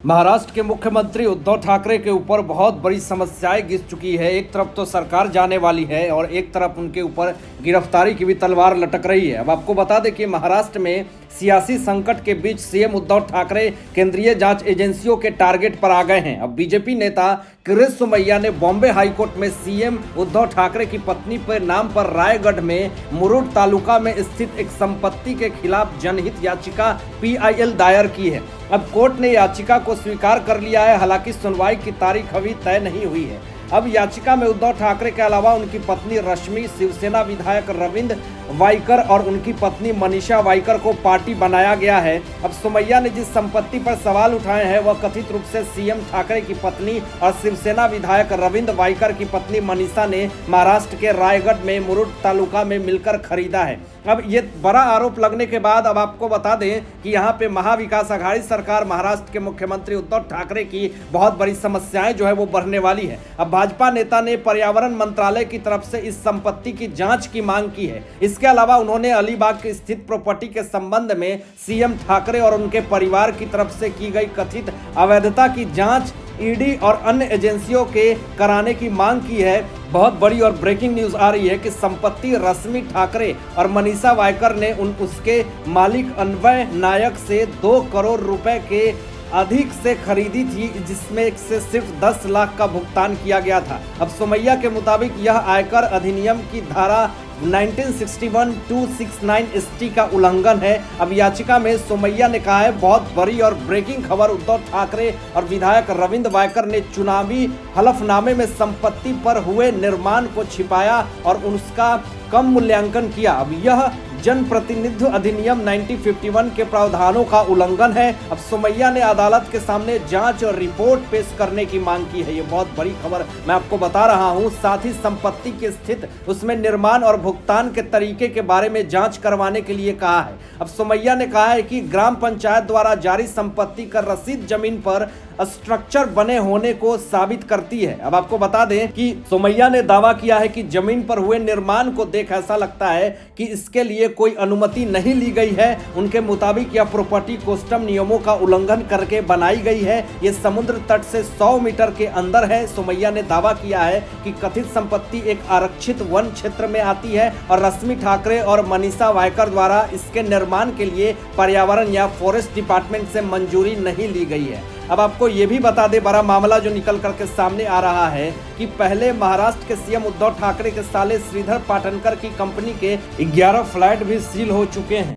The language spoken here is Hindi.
महाराष्ट्र के मुख्यमंत्री उद्धव ठाकरे के ऊपर बहुत बड़ी समस्याएं घिस चुकी है। एक तरफ तो सरकार जाने वाली है और एक तरफ उनके ऊपर गिरफ्तारी की भी तलवार लटक रही है। अब आपको बता दें कि महाराष्ट्र में सियासी संकट के बीच सीएम उद्धव ठाकरे केंद्रीय जांच एजेंसियों के टारगेट पर आ गए हैं। अब बीजेपी नेता किरीट सोमैया ने बॉम्बे हाईकोर्ट में सीएम उद्धव ठाकरे की पत्नी के नाम पर रायगढ़ में मुरुड तालुका में स्थित एक संपत्ति के खिलाफ जनहित याचिका PIL दायर की है। अब कोर्ट ने याचिका को स्वीकार कर लिया है, हालांकि सुनवाई की तारीख अभी तय नहीं हुई है। अब याचिका में उद्धव ठाकरे के अलावा उनकी पत्नी रश्मि, शिवसेना विधायक रविंद्र वाइकर और उनकी पत्नी मनीषा वाइकर को पार्टी बनाया गया है। अब सोमैया ने जिस संपत्ति पर सवाल उठाए हैं वह कथित रूप से सीएम ठाकरे की पत्नी और शिवसेना विधायक रविंद्र वाइकर की पत्नी मनीषा ने महाराष्ट्र के रायगढ़ में मुरुड तालुका में मिलकर खरीदा है। अब ये बड़ा आरोप लगने के बाद अब आपको बता दें कि यहाँ पे महाविकास आघाड़ी सरकार महाराष्ट्र के मुख्यमंत्री उद्धव ठाकरे की बहुत बड़ी समस्याएं जो है वो बढ़ने वाली है। अब भाजपा नेता ने पर्यावरण मंत्रालय की तरफ से इस संपत्ति की जांच की मांग की है। इसके अलावा उन्होंने अलीबाग के स्थित प्रॉपर्टी के संबंध में सीएम ठाकरे और उनके परिवार की तरफ से की गई कथित अवैधता की जांच ईडी और अन्य एजेंसियों के कराने की मांग की है। बहुत बड़ी और ब्रेकिंग न्यूज आ रही है कि संपत्ति रश्मि ठाकरे और मनीषा वाइकर ने उसके मालिक अन्वय नायक से 2 करोड़ रुपए के अधिक से खरीदी थी, जिसमें से सिर्फ 10 लाख का भुगतान किया गया था। अब सोमैया के मुताबिक यह आयकर अधिनियम की धारा 1961-269 ST का उल्लंघन है। अब याचिका में सोमैया ने कहा है, बहुत बड़ी और ब्रेकिंग खबर, उद्धव ठाकरे और विधायक रविंद्र वाइकर ने चुनावी हलफनामे में संपत्ति पर हुए निर्माण को छिपाया और उसका कम मूल्यांकन किया। अब यह जनप्रतिनिधित्व अधिनियम 1951 के प्रावधानों का उल्लंघन है। अब सोमैया ने अदालत के सामने जांच और रिपोर्ट पेश करने की मांग की है। ये बहुत बड़ी खबर मैं आपको बता रहा हूं। साथ ही संपत्ति की स्थिति, उसमें निर्माण और भुगतान के तरीके के बारे में जांच करवाने के लिए कहा है। अब सोमैया ने कहा है कि ग्राम पंचायत द्वारा जारी संपत्ति का रसीद जमीन पर स्ट्रक्चर बने होने को साबित करती है। अब आपको बता दें कि सोमैया ने दावा किया है कि जमीन पर हुए निर्माण को देख ऐसा लगता है कि इसके लिए कोई अनुमति नहीं ली गई है। उनके मुताबिक यह प्रॉपर्टी कस्टम नियमों का उल्लंघन करके बनाई गई है। ये समुद्र तट से 100 मीटर के अंदर है। सोमैया ने दावा किया है कि कथित संपत्ति एक आरक्षित वन क्षेत्र में आती है और रश्मि ठाकरे और मनीषा वाइकर द्वारा इसके निर्माण के लिए पर्यावरण या फॉरेस्ट डिपार्टमेंट से मंजूरी नहीं ली गई है। अब आपको ये भी बता दें, बड़ा मामला जो निकल करके सामने आ रहा है कि पहले महाराष्ट्र के सीएम उद्धव ठाकरे के साले श्रीधर पाटनकर की कंपनी के 11 फ्लैट भी सील हो चुके हैं।